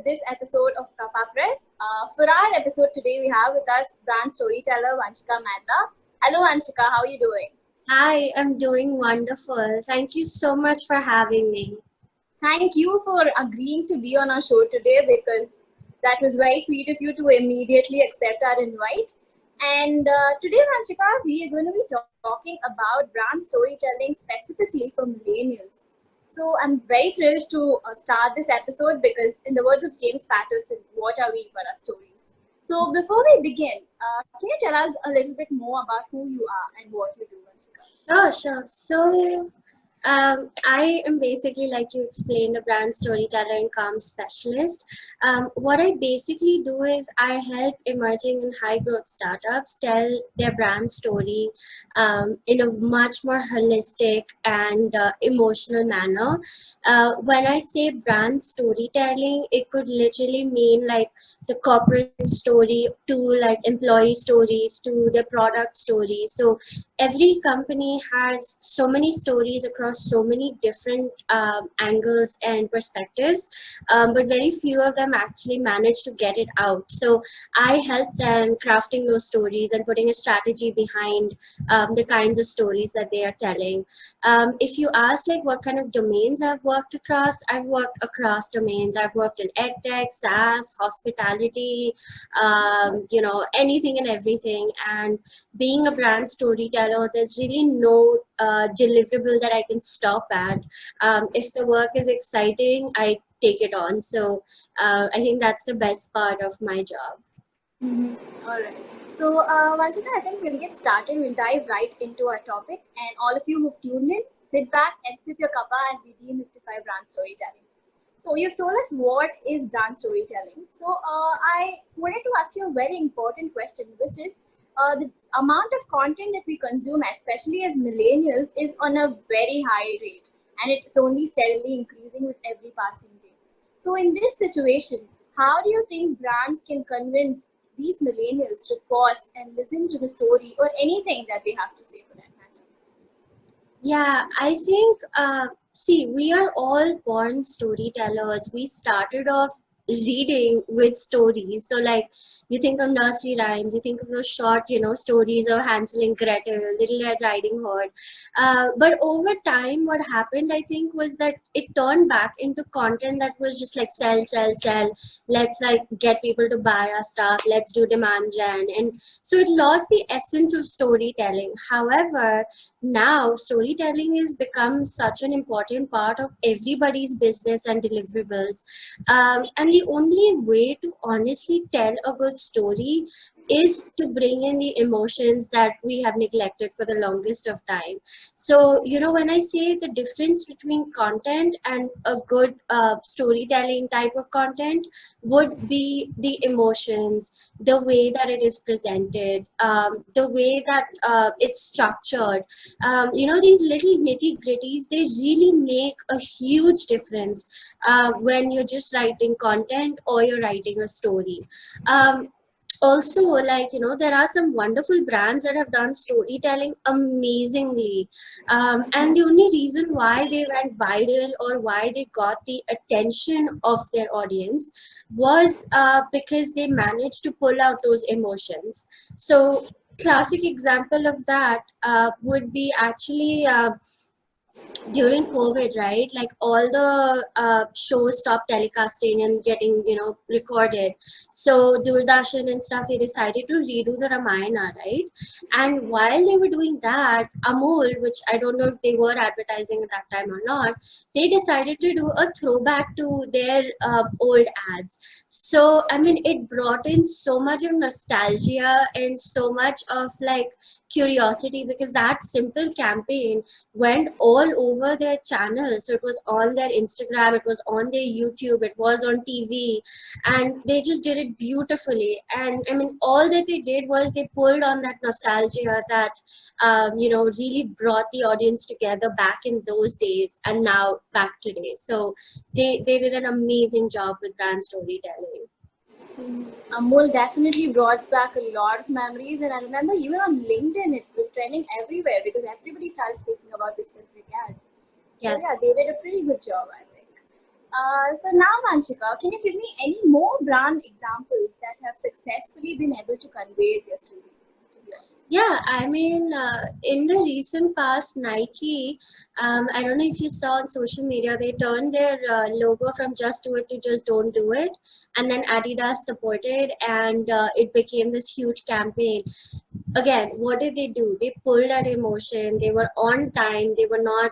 this episode of Cuppa Press. For our episode today, we have with us brand storyteller Vanshika Mehta. Hello, Vanshika. How are you doing? Hi, I'm doing wonderful. Thank you so much for having me. Thank you for agreeing to be on our show today because that was very sweet of you to immediately accept our invite. And today, Vanshika, we are going to be talking about brand storytelling specifically for millennials. So I'm very thrilled to start this episode because, in the words of James Patterson, what are we but our stories? So before we begin, can you tell us a little bit more about who you are and what you do, Vanshika? Sure. I am basically, like you explained, a brand storyteller and calm specialist. What I basically do is I help emerging and high growth startups tell their brand story in a much more holistic and emotional manner. When I say brand storytelling, it could literally mean like the corporate story to like employee stories to the product stories. So every company has so many stories across so many different angles and perspectives, but very few of them actually manage to get it out. So I help them crafting those stories and putting a strategy behind the kinds of stories that they are telling. If you ask like what kind of domains I've worked across domains. I've worked in edtech, SaaS, hospitality, anything and everything. And being a brand storyteller, there's really no deliverable that I can stop at. If the work is exciting, I take it on. So I think that's the best part of my job. All right. So, Vanshika, I think we'll get started. We'll dive right into our topic. And all of you who've tuned in, sit back and sip your cuppa as we demystify brand storytelling. So, you've told us what is brand storytelling. So, I wanted to ask you a very important question, which is the amount of content that we consume, especially as millennials, is on a very high rate. And it's only steadily increasing with every passing day. So, in this situation, how do you think brands can convince these millennials to pause and listen to the story or anything that they have to say for that matter? Yeah, I think, see, we are all born storytellers. We started off reading with stories. So, like, you think of nursery rhymes, you think of those short, stories of Hansel and Gretel, Little Red Riding Hood. But over time, what happened, I think, was that it turned back into content that was just like sell, sell, sell. Let's like get people to buy our stuff. Let's do demand gen. And so it lost the essence of storytelling. However, now storytelling has become such an important part of everybody's business and deliverables, and the only way to honestly tell a good story is to bring in the emotions that we have neglected for the longest of time. So when I say the difference between content and a good storytelling type of content would be the emotions, the way that it is presented, the way that it's structured. These little nitty gritties, they really make a huge difference when you're just writing content or you're writing a story. Also, like, there are some wonderful brands that have done storytelling amazingly, and the only reason why they went viral or why they got the attention of their audience was because they managed to pull out those emotions. So classic example of that would be actually during COVID, right? Like all the shows stopped telecasting and getting, recorded. So Doordarshan and stuff, they decided to redo the Ramayana, right? And while they were doing that, Amul, which I don't know if they were advertising at that time or not, they decided to do a throwback to their old ads. So, I mean, it brought in so much of nostalgia and so much of like curiosity, because that simple campaign went all over their channel. So it was on their Instagram, it was on their YouTube, it was on TV, and they just did it beautifully. And I mean, all that they did was they pulled on that nostalgia that really brought the audience together back in those days and now back today. So they did an amazing job with brand storytelling. Amul definitely brought back a lot of memories, and I remember even on LinkedIn it was trending everywhere because everybody started speaking about this specific ad. So Yes. yeah, they did a pretty good job, I think. So now, Vanshika, can you give me any more brand examples that have successfully been able to convey their story to the audience? Yeah, I mean, in the recent past, Nike, I don't know if you saw on social media, they turned their logo from just do it to just don't do it. And then Adidas supported, and it became this huge campaign. Again, what did they do? They pulled at emotion. They were on time. They were not,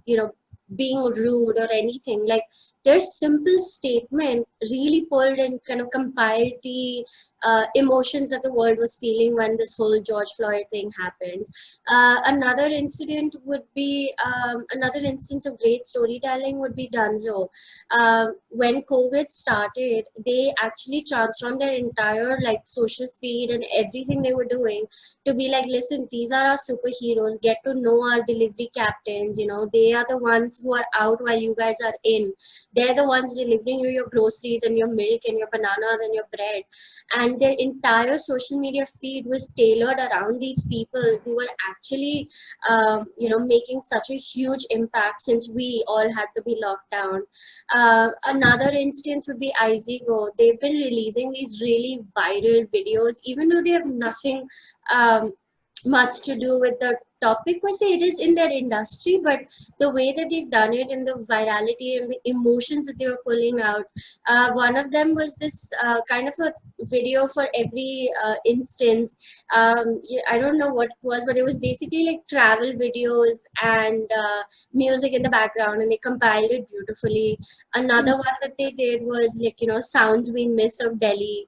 you know, being rude or anything. Like their simple statement really pulled and kind of compiled the emotions that the world was feeling when this whole George Floyd thing happened. Another incident would be another instance of great storytelling would be Dunzo. When COVID started, they actually transformed their entire like social feed and everything they were doing to be like, listen, these are our superheroes. Get to know our delivery captains. You know, they are the ones who are out while you guys are in. They're the ones delivering you your groceries and your milk and your bananas and your bread. And their entire social media feed was tailored around these people who were actually making such a huge impact since we all had to be locked down. Another instance would be Izigo. They've been releasing these really viral videos even though they have nothing um, much to do with the topic per se. It is in their industry, but the way that they've done it and the virality and the emotions that they were pulling out, one of them was this kind of a video for every instance. I don't know what it was, but it was basically like travel videos and music in the background, and they compiled it beautifully. Another one that they did was like, sounds we miss of Delhi,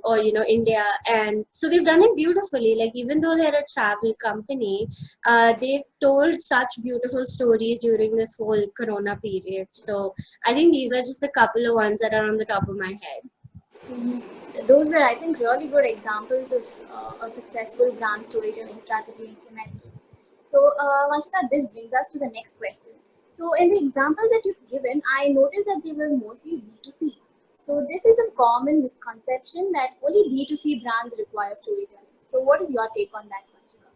or India. And so they've done it beautifully. Like even though they're a travel company, they've told such beautiful stories during this whole corona period. So I think these are just a couple of ones that are on the top of my head. Those were, I think, really good examples of a successful brand storytelling strategy implemented. So, Vanshika, this brings us to the next question. So, in the examples that you've given, I noticed that they were mostly B2C. So, this is a common misconception that only B2C brands require storytelling. So, what is your take on that, Vanshika?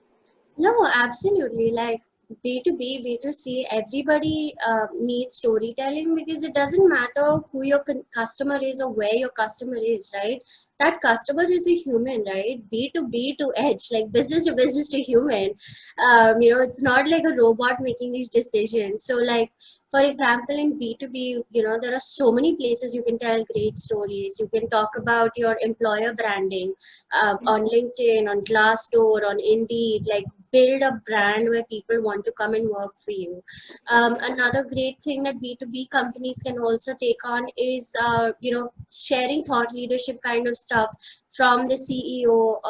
No, absolutely. Like B2B, B2C, everybody needs storytelling because it doesn't matter who your customer is or where your customer is, right? That customer is a human, right? B2B to edge, like business to business to human. It's not like a robot making these decisions. So, like, for example, in B2B, there are so many places you can tell great stories. You can talk about your employer branding on LinkedIn, on Glassdoor, on Indeed, like build a brand where people want to come and work for you. Another great thing that B2B companies can also take on is, sharing thought leadership kind of stuff from the CEO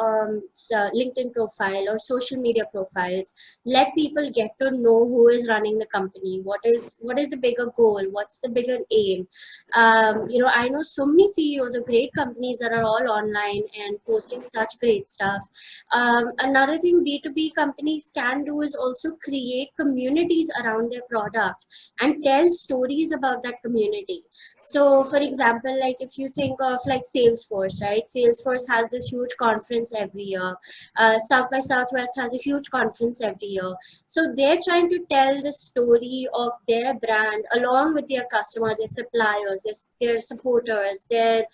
LinkedIn profile or social media profiles. Let people get to know who is running the company. What is the bigger goal? What's the bigger aim? I know so many CEOs of great companies that are all online and posting such great stuff. Another thing B2B companies can do is also create communities around their product and tell stories about that community. So, for example, like if you think of like Salesforce, right? Salesforce has this huge conference every year. South by Southwest has a huge conference every year. So they're trying to tell the story of their brand along with their customers, their suppliers, their supporters, their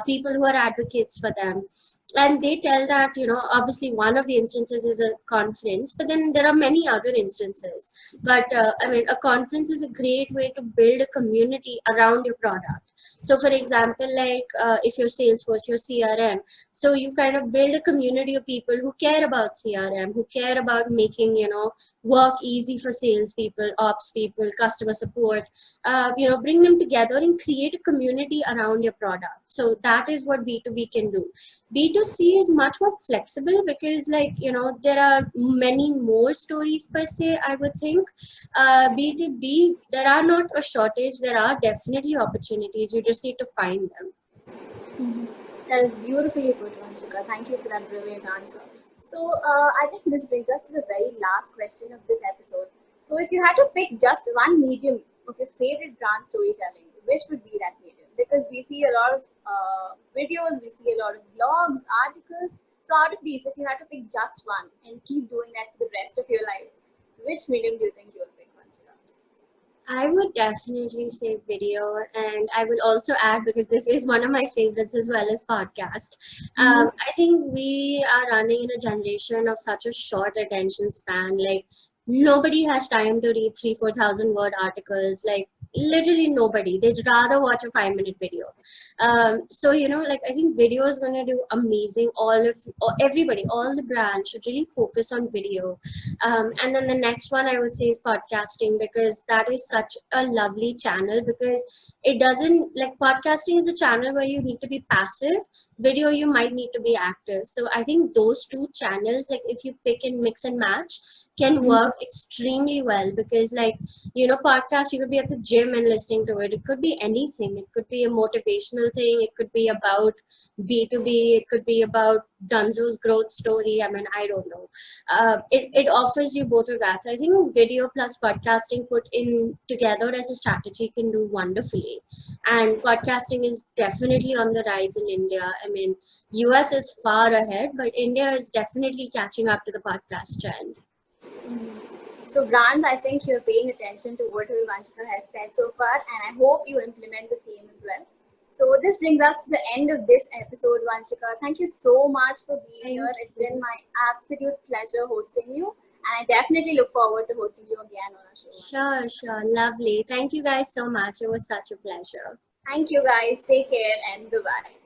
people who are advocates for them. And they tell that, obviously one of the instances is a conference, but then there are many other instances. But I mean, a conference is a great way to build a community around your product. So for example, like if you're Salesforce, your CRM, so you kind of build a community of people who care about CRM, who care about making, work easy for salespeople, ops people, customer support, bring them together and create a community around your product. So that is what B2B can do. B2C is much more flexible because, like, there are many more stories per se, I would think. B2B, there are not a shortage, there are definitely opportunities. You just need to find them. That is beautifully put, Vanshika. Thank you for that brilliant answer. So, I think this brings us to the very last question of this episode. So, if you had to pick just one medium of your favorite brand storytelling, which would be that medium? Because we see a lot of videos, we see a lot of blogs, articles. So, out of these, if you had to pick just one and keep doing that for the rest of your life, which medium do you think you will pick, Vanshika? I would definitely say video, and I will also add, because this is one of my favorites as well as podcast. Mm-hmm. I think we are running in a generation of such a short attention span. Like nobody has time to read 3-4 thousand word articles. Like literally nobody. They'd rather watch a 5 minute video. So like I think video is going to do amazing. Everybody, all the brands should really focus on video. And then the next one I would say is podcasting, because that is such a lovely channel, because it doesn't, like, podcasting is a channel where you need to be passive. Video, you might need to be active. So I think those two channels, like if you pick and mix and match, can work extremely well, because like podcast, you could be at the gym and listening to it. It could be anything. It could be a motivational thing. It could be about B2B. It could be about Dunzo's growth story. I mean, I don't know. It offers you both of that. So I think video plus podcasting put in together as a strategy can do wonderfully. And podcasting is definitely on the rise in India. I mean, US is far ahead, but India is definitely catching up to the podcast trend. So brands, I think you're paying attention to what Vanshika has said so far, and I hope you implement the same as well. So this brings us to the end of this episode, Vanshika. Thank you so much for being here. It's been my absolute pleasure hosting you, and I definitely look forward to hosting you again on our show. Sure. Lovely. Thank you guys so much. It was such a pleasure. Thank you guys. Take care and bye-bye.